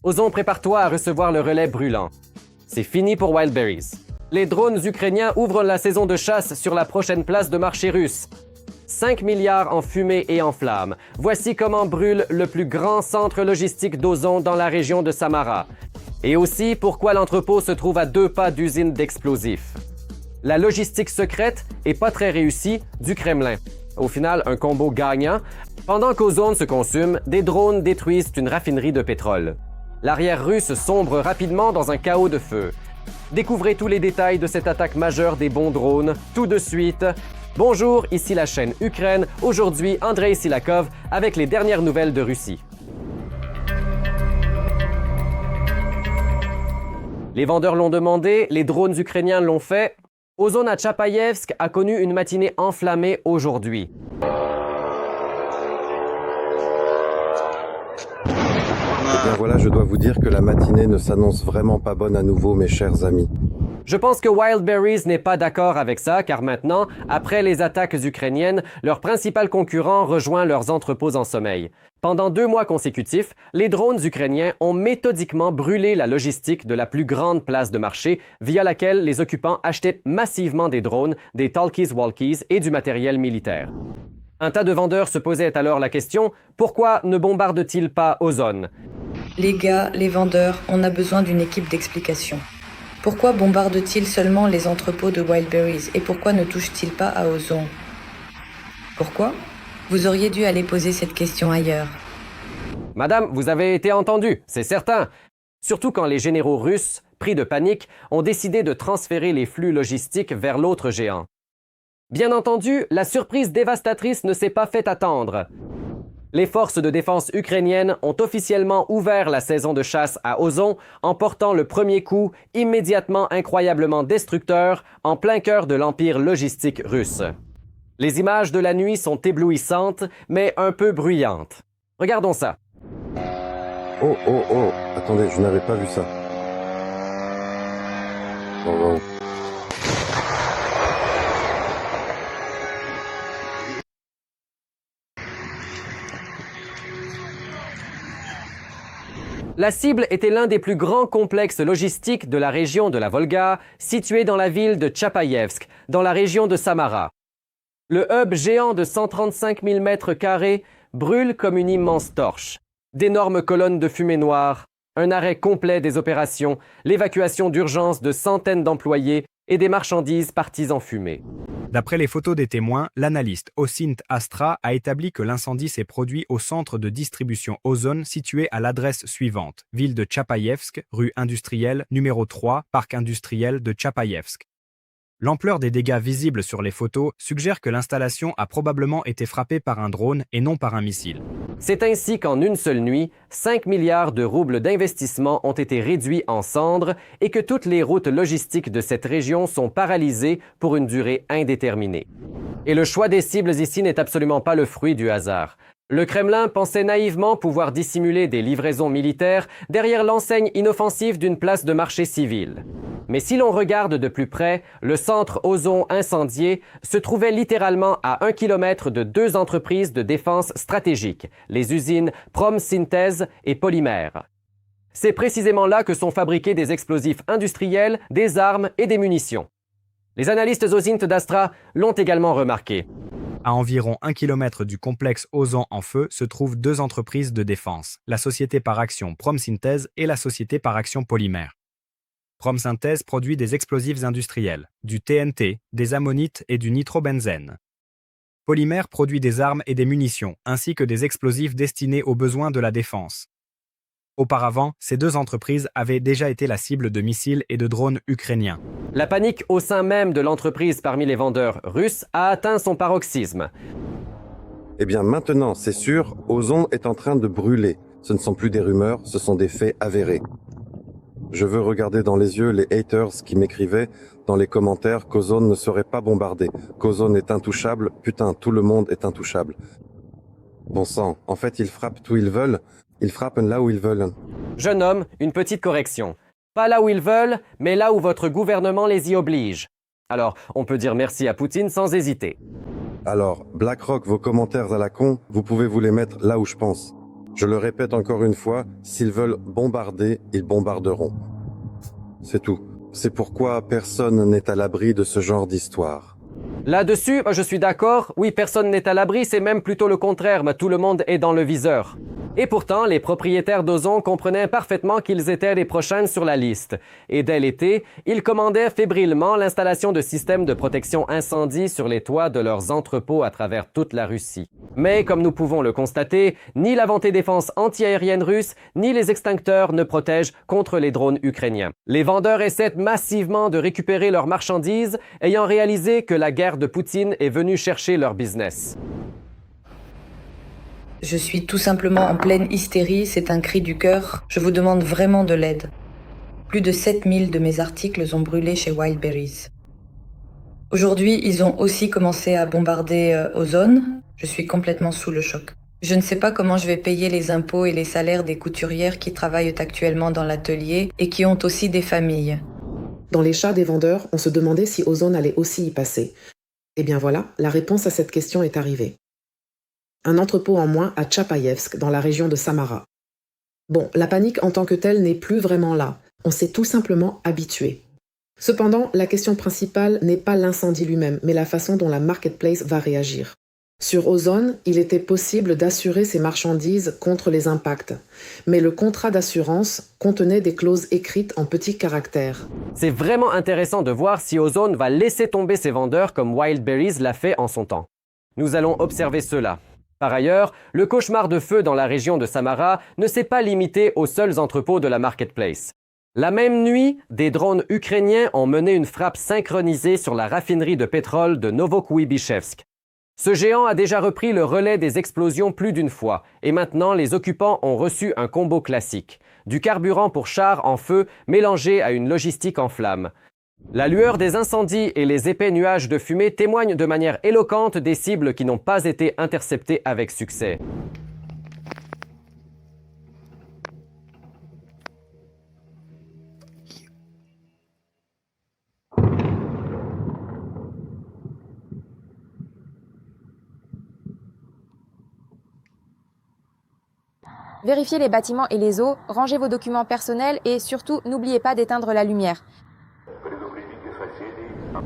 Ozon, prépare-toi à recevoir le relais brûlant. C'est fini pour Wildberries. Les drones ukrainiens ouvrent la saison de chasse sur la prochaine place de marché russe. 5 milliards en fumée et en flammes. Voici comment brûle le plus grand centre logistique d'Ozon dans la région de Samara. Et aussi pourquoi l'entrepôt se trouve à 2 pas d'usine d'explosifs. La logistique secrète et pas très réussie du Kremlin. Au final, un combo gagnant. Pendant qu'Ozon se consume, des drones détruisent une raffinerie de pétrole. L'arrière russe sombre rapidement dans un chaos de feu. Découvrez tous les détails de cette attaque majeure des bons drones, tout de suite. Bonjour, ici la chaîne Ukraine. Aujourd'hui, Andrei Silakov avec les dernières nouvelles de Russie. Les vendeurs l'ont demandé, les drones ukrainiens l'ont fait. Ozon à Tchapaïevsk a connu une matinée enflammée aujourd'hui. Eh bien voilà, je dois vous dire que la matinée ne s'annonce vraiment pas bonne à nouveau, mes chers amis. Je pense que Wildberries n'est pas d'accord avec ça, car maintenant, après les attaques ukrainiennes, leur principal concurrent rejoint leurs entrepôts en sommeil. Pendant 2 mois consécutifs, les drones ukrainiens ont méthodiquement brûlé la logistique de la plus grande place de marché, via laquelle les occupants achetaient massivement des drones, des talkies-walkies et du matériel militaire. Un tas de vendeurs se posaient alors la question « Pourquoi ne bombardent-ils pas Ozon ?» Les gars, les vendeurs, on a besoin d'une équipe d'explication. Pourquoi bombardent-ils seulement les entrepôts de Wildberries et pourquoi ne touchent-ils pas à Ozon? Pourquoi? Vous auriez dû aller poser cette question ailleurs. Madame, vous avez été entendue, c'est certain. Surtout quand les généraux russes, pris de panique, ont décidé de transférer les flux logistiques vers l'autre géant. Bien entendu, la surprise dévastatrice ne s'est pas fait attendre. Les forces de défense ukrainiennes ont officiellement ouvert la saison de chasse à Ozon en portant le premier coup immédiatement incroyablement destructeur en plein cœur de l'empire logistique russe. Les images de la nuit sont éblouissantes, mais un peu bruyantes. Regardons ça. Oh, attendez, je n'avais pas vu ça. Oh. La cible était l'un des plus grands complexes logistiques de la région de la Volga, situé dans la ville de Tchapaïevsk, dans la région de Samara. Le hub géant de 135 000 m² brûle comme une immense torche. D'énormes colonnes de fumée noire, un arrêt complet des opérations, l'évacuation d'urgence de centaines d'employés et des marchandises parties en fumée. D'après les photos des témoins, l'analyste Osint Astra a établi que l'incendie s'est produit au centre de distribution Ozon situé à l'adresse suivante, ville de Tchapaïevsk, rue industrielle, numéro 3, parc industriel de Tchapaïevsk. L'ampleur des dégâts visibles sur les photos suggère que l'installation a probablement été frappée par un drone et non par un missile. C'est ainsi qu'en une seule nuit, 5 milliards de roubles d'investissement ont été réduits en cendres et que toutes les routes logistiques de cette région sont paralysées pour une durée indéterminée. Et le choix des cibles ici n'est absolument pas le fruit du hasard. Le Kremlin pensait naïvement pouvoir dissimuler des livraisons militaires derrière l'enseigne inoffensive d'une place de marché civile. Mais si l'on regarde de plus près, le centre Ozon incendié se trouvait littéralement à 1 kilomètre de 2 entreprises de défense stratégiques, les usines Promsynthèse et Polymère. C'est précisément là que sont fabriqués des explosifs industriels, des armes et des munitions. Les analystes Osint d'Astra l'ont également remarqué. À environ 1 km du complexe Ozon en feu se trouvent 2 entreprises de défense, la société par action Promsynthèse et la société par action Polymère. Promsynthèse produit des explosifs industriels, du TNT, des ammonites et du nitrobenzène. Polymère produit des armes et des munitions, ainsi que des explosifs destinés aux besoins de la défense. Auparavant, ces 2 entreprises avaient déjà été la cible de missiles et de drones ukrainiens. La panique au sein même de l'entreprise parmi les vendeurs russes a atteint son paroxysme. Eh bien maintenant, c'est sûr, Ozon est en train de brûler. Ce ne sont plus des rumeurs, ce sont des faits avérés. Je veux regarder dans les yeux les haters qui m'écrivaient dans les commentaires qu'Ozon ne serait pas bombardé, qu'Ozon est intouchable, putain, tout le monde est intouchable. Bon sang, en fait ils frappent où ils veulent, ils frappent là où ils veulent. Jeune homme, une petite correction. Pas là où ils veulent, mais là où votre gouvernement les y oblige. Alors, on peut dire merci à Poutine sans hésiter. Alors, BlackRock, vos commentaires à la con, vous pouvez vous les mettre là où je pense. Je le répète encore une fois, s'ils veulent bombarder, ils bombarderont. C'est tout. C'est pourquoi personne n'est à l'abri de ce genre d'histoire. Là-dessus, je suis d'accord. Oui, personne n'est à l'abri, c'est même plutôt le contraire, mais tout le monde est dans le viseur. Et pourtant, les propriétaires d'Ozon comprenaient parfaitement qu'ils étaient les prochains sur la liste. Et dès l'été, ils commandaient fébrilement l'installation de systèmes de protection incendie sur les toits de leurs entrepôts à travers toute la Russie. Mais comme nous pouvons le constater, ni la vantée défense antiaérienne russe, ni les extincteurs ne protègent contre les drones ukrainiens. Les vendeurs essaient massivement de récupérer leurs marchandises, ayant réalisé que la guerre de Poutine est venue chercher leur business. Je suis tout simplement en pleine hystérie, c'est un cri du cœur. Je vous demande vraiment de l'aide. Plus de 7000 de mes articles ont brûlé chez Wildberries. Aujourd'hui, ils ont aussi commencé à bombarder Ozon. Je suis complètement sous le choc. Je ne sais pas comment je vais payer les impôts et les salaires des couturières qui travaillent actuellement dans l'atelier et qui ont aussi des familles. Dans les chats des vendeurs, on se demandait si Ozon allait aussi y passer. Eh bien voilà, la réponse à cette question est arrivée. Un entrepôt en moins à Tchapaïevsk, dans la région de Samara. Bon, la panique en tant que telle n'est plus vraiment là. On s'est tout simplement habitué. Cependant, la question principale n'est pas l'incendie lui-même, mais la façon dont la marketplace va réagir. Sur Ozon, il était possible d'assurer ses marchandises contre les impacts. Mais le contrat d'assurance contenait des clauses écrites en petits caractères. C'est vraiment intéressant de voir si Ozon va laisser tomber ses vendeurs comme Wildberries l'a fait en son temps. Nous allons observer cela. Par ailleurs, le cauchemar de feu dans la région de Samara ne s'est pas limité aux seuls entrepôts de la marketplace. La même nuit, des drones ukrainiens ont mené une frappe synchronisée sur la raffinerie de pétrole de Novokuybishevsk. Ce géant a déjà repris le relais des explosions plus d'une fois, et maintenant les occupants ont reçu un combo classique. Du carburant pour chars en feu mélangé à une logistique en flammes. La lueur des incendies et les épais nuages de fumée témoignent de manière éloquente des cibles qui n'ont pas été interceptées avec succès. Vérifiez les bâtiments et les eaux, rangez vos documents personnels et surtout n'oubliez pas d'éteindre la lumière.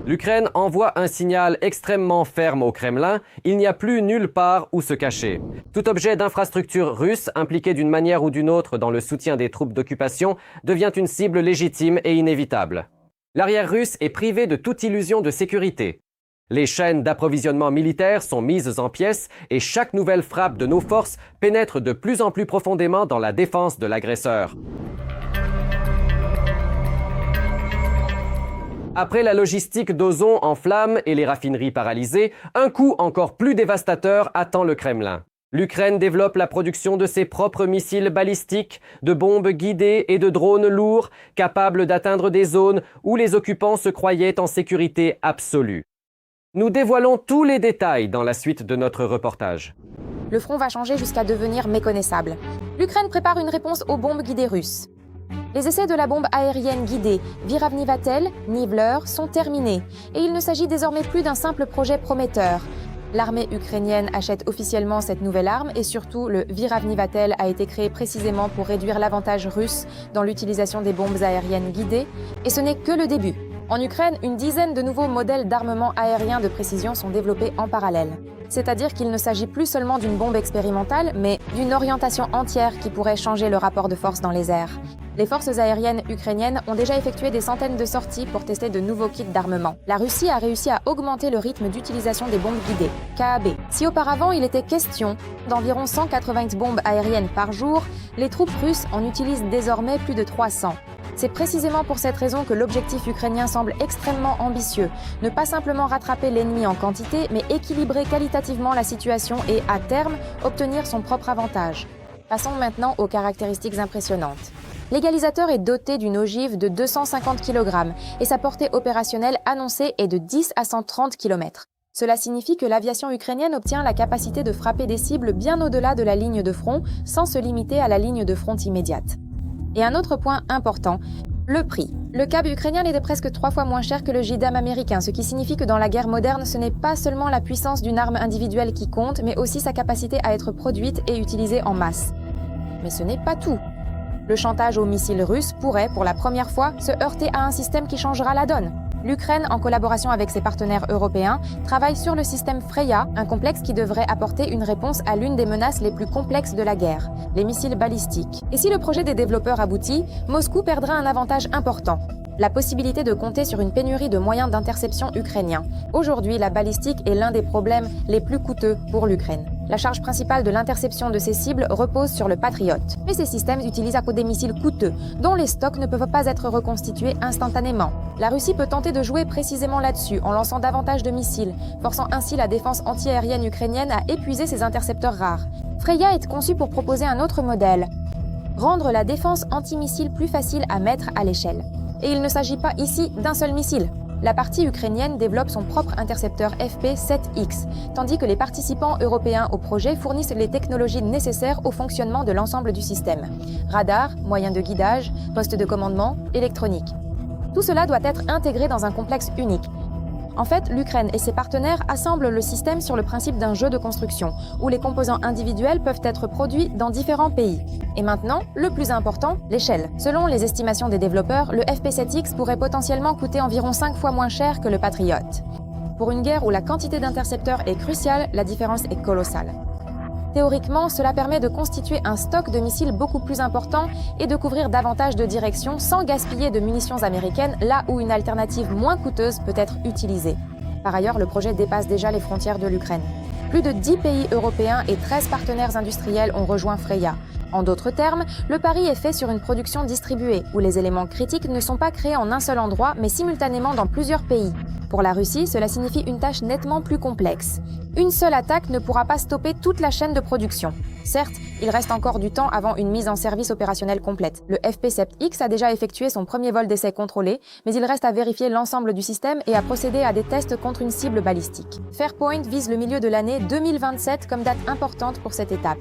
L'Ukraine envoie un signal extrêmement ferme au Kremlin, il n'y a plus nulle part où se cacher. Tout objet d'infrastructure russe impliqué d'une manière ou d'une autre dans le soutien des troupes d'occupation devient une cible légitime et inévitable. L'arrière russe est privé de toute illusion de sécurité. Les chaînes d'approvisionnement militaire sont mises en pièces et chaque nouvelle frappe de nos forces pénètre de plus en plus profondément dans la défense de l'agresseur. Après la logistique d'Ozon en flammes et les raffineries paralysées, un coup encore plus dévastateur attend le Kremlin. L'Ukraine développe la production de ses propres missiles balistiques, de bombes guidées et de drones lourds, capables d'atteindre des zones où les occupants se croyaient en sécurité absolue. Nous dévoilons tous les détails dans la suite de notre reportage. Le front va changer jusqu'à devenir méconnaissable. L'Ukraine prépare une réponse aux bombes guidées russes. Les essais de la bombe aérienne guidée Viravnivatel, Nivler, sont terminés et il ne s'agit désormais plus d'un simple projet prometteur. L'armée ukrainienne achète officiellement cette nouvelle arme et surtout le Viravnivatel a été créé précisément pour réduire l'avantage russe dans l'utilisation des bombes aériennes guidées et ce n'est que le début. En Ukraine, une dizaine de nouveaux modèles d'armement aérien de précision sont développés en parallèle. C'est-à-dire qu'il ne s'agit plus seulement d'une bombe expérimentale, mais d'une orientation entière qui pourrait changer le rapport de force dans les airs. Les forces aériennes ukrainiennes ont déjà effectué des centaines de sorties pour tester de nouveaux kits d'armement. La Russie a réussi à augmenter le rythme d'utilisation des bombes guidées, KAB. Si auparavant il était question d'environ 180 bombes aériennes par jour, les troupes russes en utilisent désormais plus de 300. C'est précisément pour cette raison que l'objectif ukrainien semble extrêmement ambitieux. Ne pas simplement rattraper l'ennemi en quantité, mais équilibrer qualitativement la situation et, à terme, obtenir son propre avantage. Passons maintenant aux caractéristiques impressionnantes. L'égalisateur est doté d'une ogive de 250 kg et sa portée opérationnelle annoncée est de 10 à 130 km. Cela signifie que l'aviation ukrainienne obtient la capacité de frapper des cibles bien au-delà de la ligne de front, sans se limiter à la ligne de front immédiate. Et un autre point important, le prix. Le CAB ukrainien était presque 3 fois moins cher que le JDAM américain, ce qui signifie que dans la guerre moderne, ce n'est pas seulement la puissance d'une arme individuelle qui compte, mais aussi sa capacité à être produite et utilisée en masse. Mais ce n'est pas tout. Le chantage aux missiles russes pourrait, pour la première fois, se heurter à un système qui changera la donne. L'Ukraine, en collaboration avec ses partenaires européens, travaille sur le système Freya, un complexe qui devrait apporter une réponse à l'une des menaces les plus complexes de la guerre, les missiles balistiques. Et si le projet des développeurs aboutit, Moscou perdra un avantage important. La possibilité de compter sur une pénurie de moyens d'interception ukrainiens. Aujourd'hui, la balistique est l'un des problèmes les plus coûteux pour l'Ukraine. La charge principale de l'interception de ces cibles repose sur le Patriot. Mais ces systèmes utilisent à cause des missiles coûteux, dont les stocks ne peuvent pas être reconstitués instantanément. La Russie peut tenter de jouer précisément là-dessus en lançant davantage de missiles, forçant ainsi la défense antiaérienne ukrainienne à épuiser ses intercepteurs rares. Freya est conçu pour proposer un autre modèle, rendre la défense antimissile plus facile à mettre à l'échelle. Et il ne s'agit pas ici d'un seul missile. La partie ukrainienne développe son propre intercepteur FP-7X, tandis que les participants européens au projet fournissent les technologies nécessaires au fonctionnement de l'ensemble du système. Radar, moyens de guidage, postes de commandement, électronique. Tout cela doit être intégré dans un complexe unique. En fait, l'Ukraine et ses partenaires assemblent le système sur le principe d'un jeu de construction, où les composants individuels peuvent être produits dans différents pays. Et maintenant, le plus important, l'échelle. Selon les estimations des développeurs, le FP7X pourrait potentiellement coûter environ 5 fois moins cher que le Patriot. Pour une guerre où la quantité d'intercepteurs est cruciale, la différence est colossale. Théoriquement, cela permet de constituer un stock de missiles beaucoup plus important et de couvrir davantage de directions sans gaspiller de munitions américaines là où une alternative moins coûteuse peut être utilisée. Par ailleurs, le projet dépasse déjà les frontières de l'Ukraine. Plus de 10 pays européens et 13 partenaires industriels ont rejoint Freya. En d'autres termes, le pari est fait sur une production distribuée, où les éléments critiques ne sont pas créés en un seul endroit, mais simultanément dans plusieurs pays. Pour la Russie, cela signifie une tâche nettement plus complexe. Une seule attaque ne pourra pas stopper toute la chaîne de production. Certes, il reste encore du temps avant une mise en service opérationnelle complète. Le FP7X a déjà effectué son premier vol d'essai contrôlé, mais il reste à vérifier l'ensemble du système et à procéder à des tests contre une cible balistique. Fairpoint vise le milieu de l'année 2027 comme date importante pour cette étape.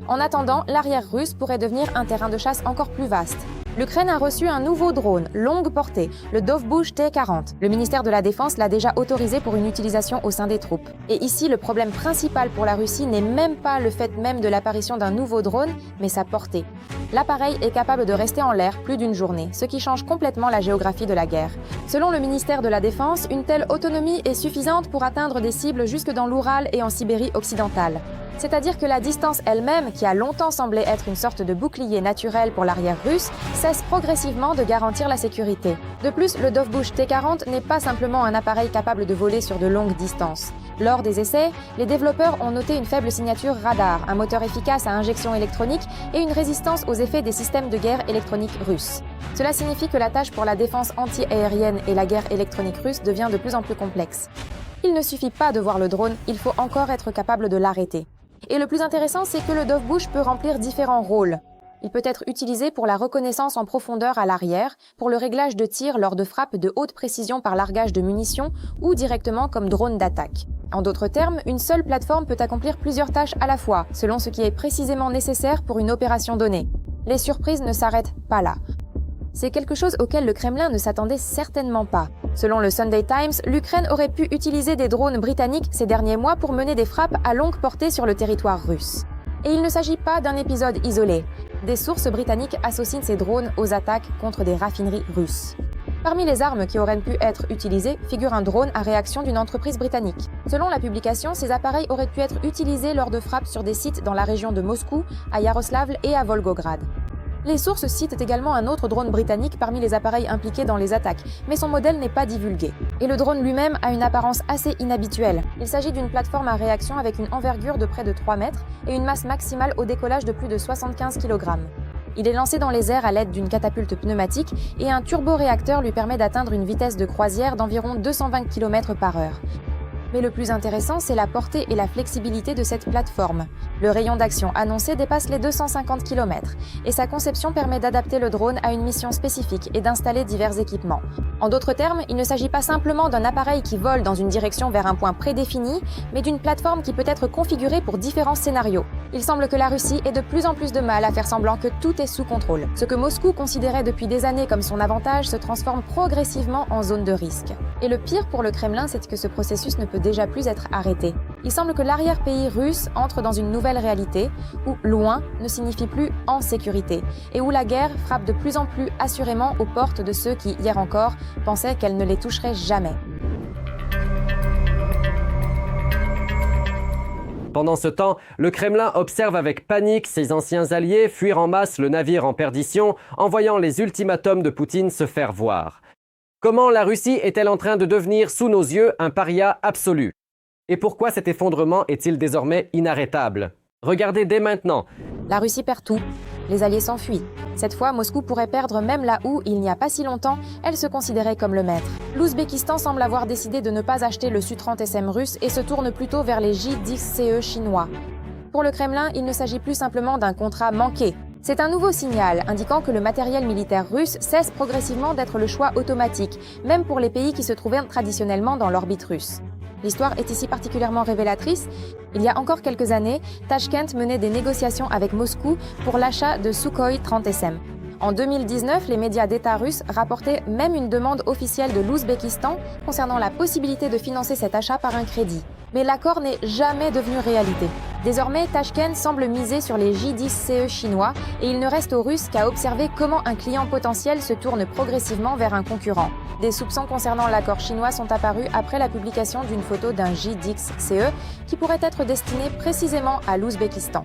En attendant, l'arrière russe pourrait devenir un terrain de chasse encore plus vaste. L'Ukraine a reçu un nouveau drone, longue portée, le Dovbush T-40. Le ministère de la Défense l'a déjà autorisé pour une utilisation au sein des troupes. Et ici, le problème principal pour la Russie n'est même pas le fait même de l'apparition d'un nouveau drone, mais sa portée. L'appareil est capable de rester en l'air plus d'une journée, ce qui change complètement la géographie de la guerre. Selon le ministère de la Défense, une telle autonomie est suffisante pour atteindre des cibles jusque dans l'Oural et en Sibérie occidentale. C'est-à-dire que la distance elle-même, qui a longtemps semblé être une sorte de bouclier naturel pour l'arrière russe, cesse progressivement de garantir la sécurité. De plus, le Dovbush T-40 n'est pas simplement un appareil capable de voler sur de longues distances. Lors des essais, les développeurs ont noté une faible signature radar, un moteur efficace à injection électronique et une résistance aux effets des systèmes de guerre électronique russes. Cela signifie que la tâche pour la défense anti-aérienne et la guerre électronique russe devient de plus en plus complexe. Il ne suffit pas de voir le drone, il faut encore être capable de l'arrêter. Et le plus intéressant, c'est que le Dovbush peut remplir différents rôles. Il peut être utilisé pour la reconnaissance en profondeur à l'arrière, pour le réglage de tir lors de frappes de haute précision par largage de munitions ou directement comme drone d'attaque. En d'autres termes, une seule plateforme peut accomplir plusieurs tâches à la fois, selon ce qui est précisément nécessaire pour une opération donnée. Les surprises ne s'arrêtent pas là. C'est quelque chose auquel le Kremlin ne s'attendait certainement pas. Selon le Sunday Times, l'Ukraine aurait pu utiliser des drones britanniques ces derniers mois pour mener des frappes à longue portée sur le territoire russe. Et il ne s'agit pas d'un épisode isolé. Des sources britanniques associent ces drones aux attaques contre des raffineries russes. Parmi les armes qui auraient pu être utilisées figure un drone à réaction d'une entreprise britannique. Selon la publication, ces appareils auraient pu être utilisés lors de frappes sur des sites dans la région de Moscou, à Yaroslavl et à Volgograd. Les sources citent également un autre drone britannique parmi les appareils impliqués dans les attaques, mais son modèle n'est pas divulgué. Et le drone lui-même a une apparence assez inhabituelle. Il s'agit d'une plateforme à réaction avec une envergure de près de 3 mètres et une masse maximale au décollage de plus de 75 kg. Il est lancé dans les airs à l'aide d'une catapulte pneumatique et un turboréacteur lui permet d'atteindre une vitesse de croisière d'environ 220 km/h. Mais le plus intéressant, c'est la portée et la flexibilité de cette plateforme. Le rayon d'action annoncé dépasse les 250 km et sa conception permet d'adapter le drone à une mission spécifique et d'installer divers équipements. En d'autres termes, il ne s'agit pas simplement d'un appareil qui vole dans une direction vers un point prédéfini, mais d'une plateforme qui peut être configurée pour différents scénarios. Il semble que la Russie ait de plus en plus de mal à faire semblant que tout est sous contrôle. Ce que Moscou considérait depuis des années comme son avantage se transforme progressivement en zone de risque. Et le pire pour le Kremlin, c'est que ce processus ne peut déjà plus être arrêté. Il semble que l'arrière-pays russe entre dans une nouvelle réalité, où loin ne signifie plus en sécurité, et où la guerre frappe de plus en plus assurément aux portes de ceux qui, hier encore, pensaient qu'elle ne les toucherait jamais. Pendant ce temps, le Kremlin observe avec panique ses anciens alliés fuir en masse le navire en perdition en voyant les ultimatums de Poutine se faire voir. Comment la Russie est-elle en train de devenir, sous nos yeux, un paria absolu? Et pourquoi cet effondrement est-il désormais inarrêtable? Regardez dès maintenant. La Russie perd tout. Les alliés s'enfuient. Cette fois, Moscou pourrait perdre même là où, il n'y a pas si longtemps, elle se considérait comme le maître. L'Ouzbékistan semble avoir décidé de ne pas acheter le Su-30SM russe et se tourne plutôt vers les J-10CE chinois. Pour le Kremlin, il ne s'agit plus simplement d'un contrat manqué. C'est un nouveau signal indiquant que le matériel militaire russe cesse progressivement d'être le choix automatique, même pour les pays qui se trouvaient traditionnellement dans l'orbite russe. L'histoire est ici particulièrement révélatrice. Il y a encore quelques années, Tachkent menait des négociations avec Moscou pour l'achat de Sukhoi 30SM. En 2019, les médias d'État russes rapportaient même une demande officielle de l'Ouzbékistan concernant la possibilité de financer cet achat par un crédit. Mais l'accord n'est jamais devenu réalité. Désormais, Tachkent semble miser sur les J-10CE chinois et il ne reste aux Russes qu'à observer comment un client potentiel se tourne progressivement vers un concurrent. Des soupçons concernant l'accord chinois sont apparus après la publication d'une photo d'un J-10CE qui pourrait être destiné précisément à l'Ouzbékistan.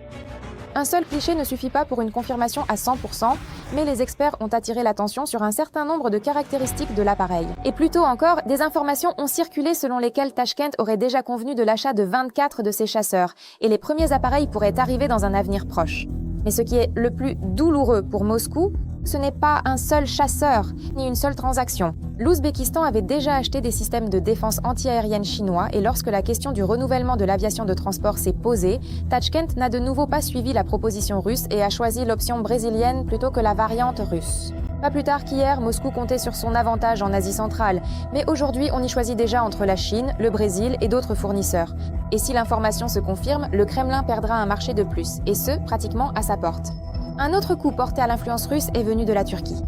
Un seul cliché ne suffit pas pour une confirmation à 100%, mais les experts ont attiré l'attention sur un certain nombre de caractéristiques de l'appareil. Et plus tôt encore, des informations ont circulé selon lesquelles Tachkent aurait déjà convenu de l'achat de 24 de ses chasseurs, et les premiers appareils pourraient arriver dans un avenir proche. Mais ce qui est le plus douloureux pour Moscou, ce n'est pas un seul chasseur, ni une seule transaction. L'Ouzbékistan avait déjà acheté des systèmes de défense antiaérienne chinois et lorsque la question du renouvellement de l'aviation de transport s'est posée, Tachkent n'a de nouveau pas suivi la proposition russe et a choisi l'option brésilienne plutôt que la variante russe. Pas plus tard qu'hier, Moscou comptait sur son avantage en Asie centrale, mais aujourd'hui on y choisit déjà entre la Chine, le Brésil et d'autres fournisseurs. Et si l'information se confirme, le Kremlin perdra un marché de plus, et ce, pratiquement à sa porte. Un autre coup porté à l'influence russe est venu de la Turquie.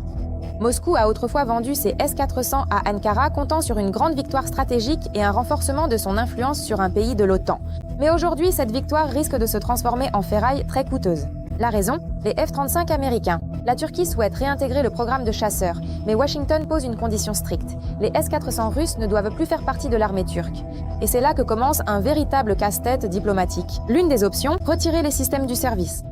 Moscou a autrefois vendu ses S-400 à Ankara, comptant sur une grande victoire stratégique et un renforcement de son influence sur un pays de l'OTAN. Mais aujourd'hui, cette victoire risque de se transformer en ferraille très coûteuse. La raison ? Les F-35 américains. La Turquie souhaite réintégrer le programme de chasseurs, mais Washington pose une condition stricte. Les S-400 russes ne doivent plus faire partie de l'armée turque. Et c'est là que commence un véritable casse-tête diplomatique. L'une des options, retirer les systèmes du service.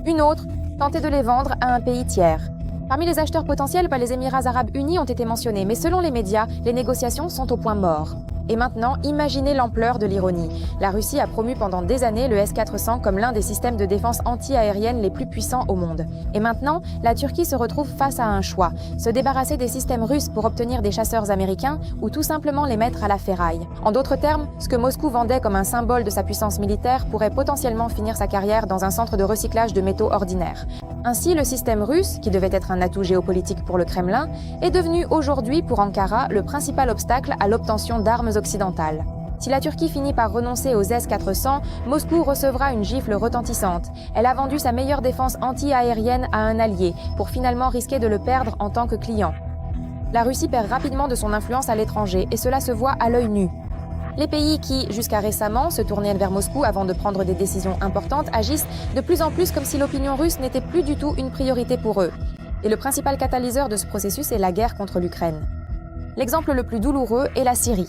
Une autre, tenter de les vendre à un pays tiers. Parmi les acheteurs potentiels, les Émirats arabes unis ont été mentionnés, mais selon les médias, les négociations sont au point mort. Et maintenant, imaginez l'ampleur de l'ironie. La Russie a promu pendant des années le S-400 comme l'un des systèmes de défense anti-aérienne les plus puissants au monde. Et maintenant, la Turquie se retrouve face à un choix. Se débarrasser des systèmes russes pour obtenir des chasseurs américains ou tout simplement les mettre à la ferraille. En d'autres termes, ce que Moscou vendait comme un symbole de sa puissance militaire pourrait potentiellement finir sa carrière dans un centre de recyclage de métaux ordinaires. Ainsi, le système russe, qui devait être un atout géopolitique pour le Kremlin, est devenu aujourd'hui pour Ankara le principal obstacle à l'obtention d'armes occidentales. Si la Turquie finit par renoncer aux S-400, Moscou recevra une gifle retentissante. Elle a vendu sa meilleure défense anti-aérienne à un allié, pour finalement risquer de le perdre en tant que client. La Russie perd rapidement de son influence à l'étranger, et cela se voit à l'œil nu. Les pays qui, jusqu'à récemment, se tournaient vers Moscou avant de prendre des décisions importantes agissent de plus en plus comme si l'opinion russe n'était plus du tout une priorité pour eux. Et le principal catalyseur de ce processus est la guerre contre l'Ukraine. L'exemple le plus douloureux est la Syrie.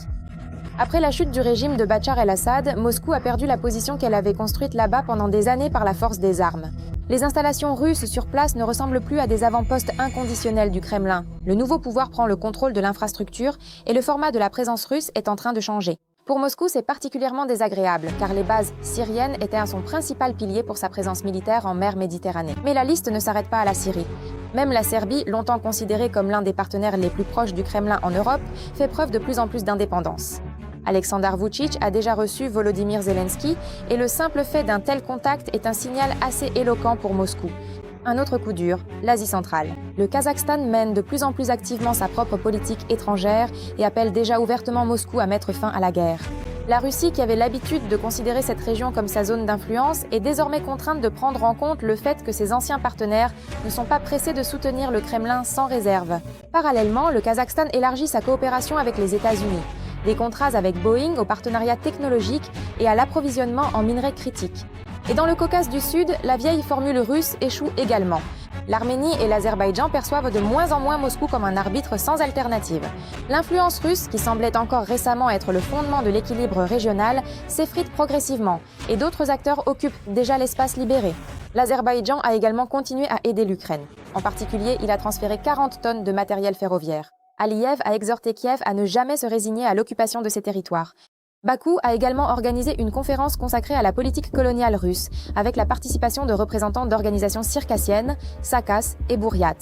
Après la chute du régime de Bachar el-Assad, Moscou a perdu la position qu'elle avait construite là-bas pendant des années par la force des armes. Les installations russes sur place ne ressemblent plus à des avant-postes inconditionnels du Kremlin. Le nouveau pouvoir prend le contrôle de l'infrastructure et le format de la présence russe est en train de changer. Pour Moscou, c'est particulièrement désagréable, car les bases syriennes étaient son principal pilier pour sa présence militaire en mer Méditerranée. Mais la liste ne s'arrête pas à la Syrie. Même la Serbie, longtemps considérée comme l'un des partenaires les plus proches du Kremlin en Europe, fait preuve de plus en plus d'indépendance. Aleksandar Vučić a déjà reçu Volodymyr Zelensky, et le simple fait d'un tel contact est un signal assez éloquent pour Moscou. Un autre coup dur, l'Asie centrale. Le Kazakhstan mène de plus en plus activement sa propre politique étrangère et appelle déjà ouvertement Moscou à mettre fin à la guerre. La Russie, qui avait l'habitude de considérer cette région comme sa zone d'influence, est désormais contrainte de prendre en compte le fait que ses anciens partenaires ne sont pas pressés de soutenir le Kremlin sans réserve. Parallèlement, le Kazakhstan élargit sa coopération avec les États-Unis. Des contrats avec Boeing au partenariat technologique et à l'approvisionnement en minerais critiques. Et dans le Caucase du Sud, la vieille formule russe échoue également. L'Arménie et l'Azerbaïdjan perçoivent de moins en moins Moscou comme un arbitre sans alternative. L'influence russe, qui semblait encore récemment être le fondement de l'équilibre régional, s'effrite progressivement, et d'autres acteurs occupent déjà l'espace libéré. L'Azerbaïdjan a également continué à aider l'Ukraine. En particulier, il a transféré 40 tonnes de matériel ferroviaire. Aliyev a exhorté Kiev à ne jamais se résigner à l'occupation de ces territoires. Bakou a également organisé une conférence consacrée à la politique coloniale russe, avec la participation de représentants d'organisations circassiennes, Sakas et Bouriat.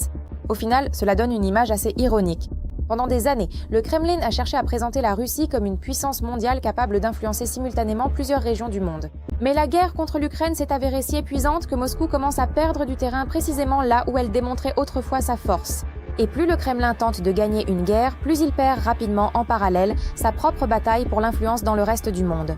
Au final, cela donne une image assez ironique. Pendant des années, le Kremlin a cherché à présenter la Russie comme une puissance mondiale capable d'influencer simultanément plusieurs régions du monde. Mais la guerre contre l'Ukraine s'est avérée si épuisante que Moscou commence à perdre du terrain précisément là où elle démontrait autrefois sa force. Et plus le Kremlin tente de gagner une guerre, plus il perd rapidement en parallèle sa propre bataille pour l'influence dans le reste du monde.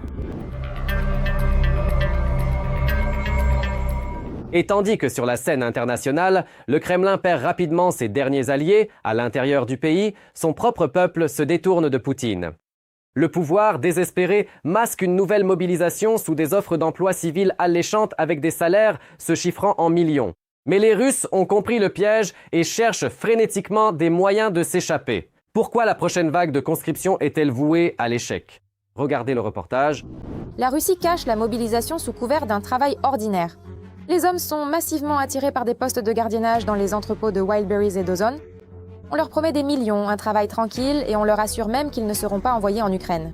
Et tandis que sur la scène internationale, le Kremlin perd rapidement ses derniers alliés, à l'intérieur du pays, son propre peuple se détourne de Poutine. Le pouvoir, désespéré, masque une nouvelle mobilisation sous des offres d'emploi civils alléchantes avec des salaires se chiffrant en millions. Mais les Russes ont compris le piège et cherchent frénétiquement des moyens de s'échapper. Pourquoi la prochaine vague de conscription est-elle vouée à l'échec? Regardez le reportage. La Russie cache la mobilisation sous couvert d'un travail ordinaire. Les hommes sont massivement attirés par des postes de gardiennage dans les entrepôts de Wildberries et d'Ozone. On leur promet des millions, un travail tranquille et on leur assure même qu'ils ne seront pas envoyés en Ukraine.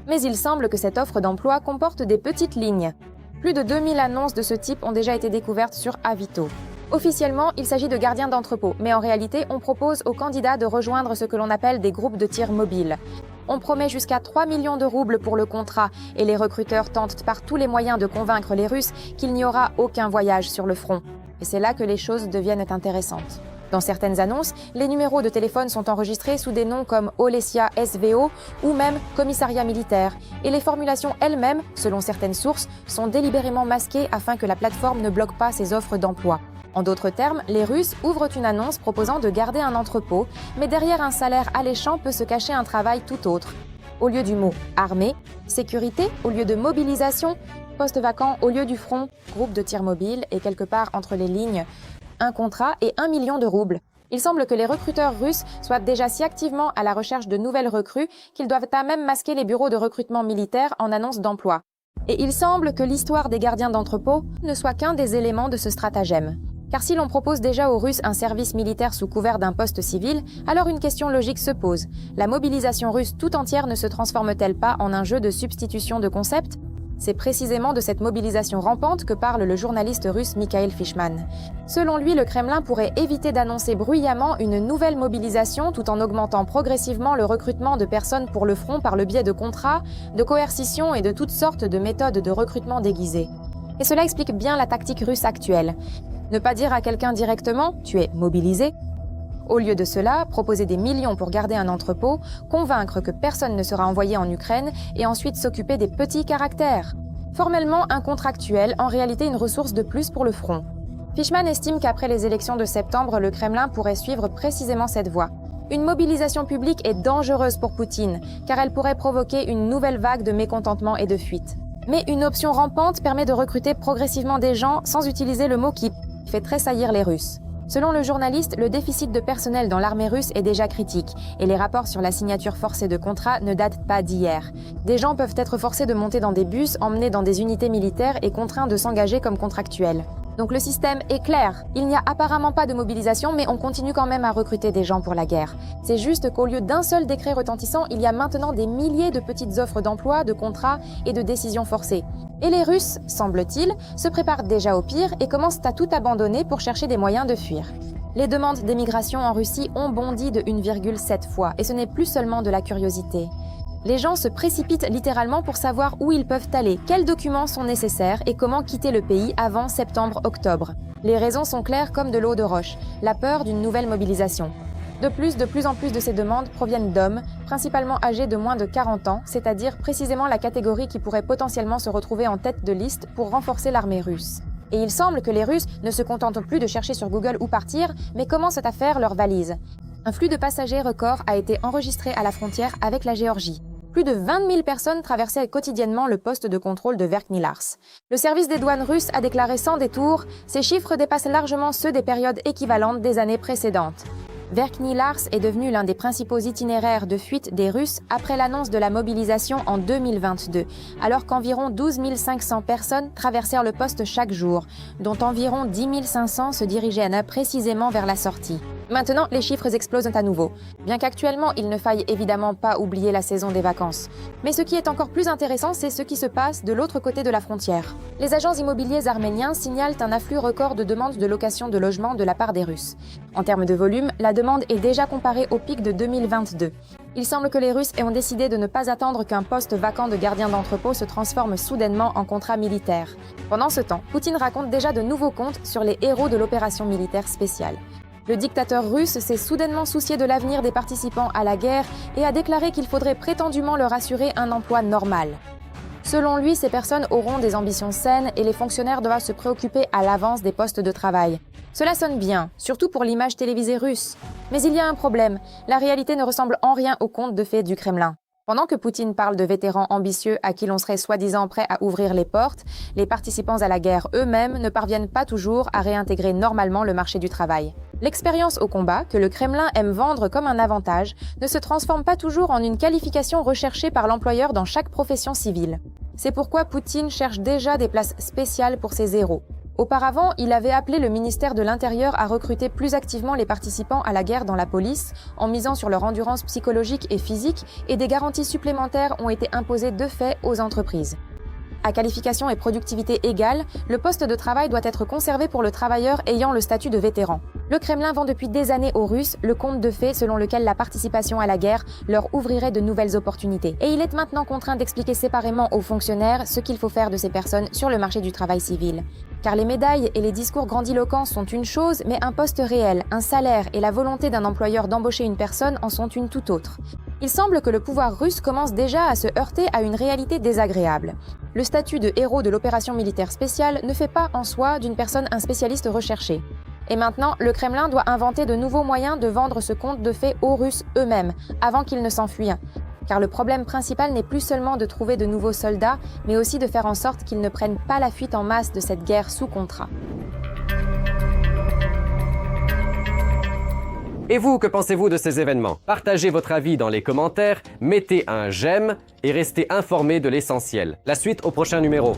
Mais il semble que cette offre d'emploi comporte des petites lignes. Plus de 2000 annonces de ce type ont déjà été découvertes sur Avito. Officiellement, il s'agit de gardiens d'entrepôt, mais en réalité, on propose aux candidats de rejoindre ce que l'on appelle des groupes de tir mobiles. On promet jusqu'à 3 millions de roubles pour le contrat et les recruteurs tentent par tous les moyens de convaincre les Russes qu'il n'y aura aucun voyage sur le front. Et c'est là que les choses deviennent intéressantes. Dans certaines annonces, les numéros de téléphone sont enregistrés sous des noms comme Olesia SVO ou même Commissariat militaire, et les formulations elles-mêmes, selon certaines sources, sont délibérément masquées afin que la plateforme ne bloque pas ces offres d'emploi. En d'autres termes, les Russes ouvrent une annonce proposant de garder un entrepôt, mais derrière un salaire alléchant peut se cacher un travail tout autre. Au lieu du mot « armée »,« sécurité », au lieu de « mobilisation », poste vacant au lieu du front, groupe de tir mobile et quelque part entre les lignes, un contrat et 1 million de roubles. Il semble que les recruteurs russes soient déjà si activement à la recherche de nouvelles recrues qu'ils doivent à même masquer les bureaux de recrutement militaire en annonce d'emploi. Et il semble que l'histoire des gardiens d'entrepôt ne soit qu'un des éléments de ce stratagème. Car si l'on propose déjà aux Russes un service militaire sous couvert d'un poste civil, alors une question logique se pose. La mobilisation russe tout entière ne se transforme-t-elle pas en un jeu de substitution de concepts ? C'est précisément de cette mobilisation rampante que parle le journaliste russe Mikhail Fishman. Selon lui, le Kremlin pourrait éviter d'annoncer bruyamment une nouvelle mobilisation tout en augmentant progressivement le recrutement de personnes pour le front par le biais de contrats, de coercition et de toutes sortes de méthodes de recrutement déguisées. Et cela explique bien la tactique russe actuelle. Ne pas dire à quelqu'un directement « tu es mobilisé ». Au lieu de cela, proposer des millions pour garder un entrepôt, convaincre que personne ne sera envoyé en Ukraine et ensuite s'occuper des petits caractères. Formellement un contractuel, en réalité une ressource de plus pour le front. Fishman estime qu'après les élections de septembre, le Kremlin pourrait suivre précisément cette voie. Une mobilisation publique est dangereuse pour Poutine, car elle pourrait provoquer une nouvelle vague de mécontentement et de fuite. Mais une option rampante permet de recruter progressivement des gens sans utiliser le mot qui fait tressaillir les Russes. Selon le journaliste, le déficit de personnel dans l'armée russe est déjà critique et les rapports sur la signature forcée de contrats ne datent pas d'hier. Des gens peuvent être forcés de monter dans des bus, emmenés dans des unités militaires et contraints de s'engager comme contractuels. Donc le système est clair. Il n'y a apparemment pas de mobilisation, mais on continue quand même à recruter des gens pour la guerre. C'est juste qu'au lieu d'un seul décret retentissant, il y a maintenant des milliers de petites offres d'emploi, de contrats et de décisions forcées. Et les Russes, semble-t-il, se préparent déjà au pire et commencent à tout abandonner pour chercher des moyens de fuir. Les demandes d'émigration en Russie ont bondi de 1,7 fois, et ce n'est plus seulement de la curiosité. Les gens se précipitent littéralement pour savoir où ils peuvent aller, quels documents sont nécessaires et comment quitter le pays avant septembre-octobre. Les raisons sont claires comme de l'eau de roche, la peur d'une nouvelle mobilisation. De plus en plus de ces demandes proviennent d'hommes, principalement âgés de moins de 40 ans, c'est-à-dire précisément la catégorie qui pourrait potentiellement se retrouver en tête de liste pour renforcer l'armée russe. Et il semble que les Russes ne se contentent plus de chercher sur Google où partir, mais commencent à faire leurs valises. Un flux de passagers record a été enregistré à la frontière avec la Géorgie. Plus de 20 000 personnes traversaient quotidiennement le poste de contrôle de Verkhny Lars. Le service des douanes russes a déclaré sans détour, ces chiffres dépassent largement ceux des périodes équivalentes des années précédentes. Verkhny Lars est devenu l'un des principaux itinéraires de fuite des Russes après l'annonce de la mobilisation en 2022, alors qu'environ 12 500 personnes traversèrent le poste chaque jour, dont environ 10 500 se dirigeaient précisément vers la sortie. Maintenant, les chiffres explosent à nouveau, bien qu'actuellement il ne faille évidemment pas oublier la saison des vacances. Mais ce qui est encore plus intéressant, c'est ce qui se passe de l'autre côté de la frontière. Les agents immobiliers arméniens signalent un afflux record de demandes de location de logements de la part des Russes. En termes de volume, la demande est déjà comparée au pic de 2022. Il semble que les Russes ont décidé de ne pas attendre qu'un poste vacant de gardien d'entrepôt se transforme soudainement en contrat militaire. Pendant ce temps, Poutine raconte déjà de nouveaux contes sur les héros de l'opération militaire spéciale. Le dictateur russe s'est soudainement soucié de l'avenir des participants à la guerre et a déclaré qu'il faudrait prétendument leur assurer un emploi normal. Selon lui, ces personnes auront des ambitions saines et les fonctionnaires doivent se préoccuper à l'avance des postes de travail. Cela sonne bien, surtout pour l'image télévisée russe. Mais il y a un problème, la réalité ne ressemble en rien aux contes de fées du Kremlin. Pendant que Poutine parle de vétérans ambitieux à qui l'on serait soi-disant prêt à ouvrir les portes, les participants à la guerre eux-mêmes ne parviennent pas toujours à réintégrer normalement le marché du travail. L'expérience au combat, que le Kremlin aime vendre comme un avantage, ne se transforme pas toujours en une qualification recherchée par l'employeur dans chaque profession civile. C'est pourquoi Poutine cherche déjà des places spéciales pour ses héros. Auparavant, il avait appelé le ministère de l'Intérieur à recruter plus activement les participants à la guerre dans la police, en misant sur leur endurance psychologique et physique, et des garanties supplémentaires ont été imposées de fait aux entreprises. À qualification et productivité égales, le poste de travail doit être conservé pour le travailleur ayant le statut de vétéran. Le Kremlin vend depuis des années aux Russes le conte de fées selon lequel la participation à la guerre leur ouvrirait de nouvelles opportunités. Et il est maintenant contraint d'expliquer séparément aux fonctionnaires ce qu'il faut faire de ces personnes sur le marché du travail civil. Car les médailles et les discours grandiloquents sont une chose, mais un poste réel, un salaire et la volonté d'un employeur d'embaucher une personne en sont une toute autre. Il semble que le pouvoir russe commence déjà à se heurter à une réalité désagréable. Le statut de héros de l'opération militaire spéciale ne fait pas en soi d'une personne un spécialiste recherché. Et maintenant, le Kremlin doit inventer de nouveaux moyens de vendre ce conte de fées aux Russes eux-mêmes, avant qu'ils ne s'enfuient. Car le problème principal n'est plus seulement de trouver de nouveaux soldats, mais aussi de faire en sorte qu'ils ne prennent pas la fuite en masse de cette guerre sous contrat. Et vous, que pensez-vous de ces événements? Partagez votre avis dans les commentaires, mettez un j'aime et restez informés de l'essentiel. La suite au prochain numéro.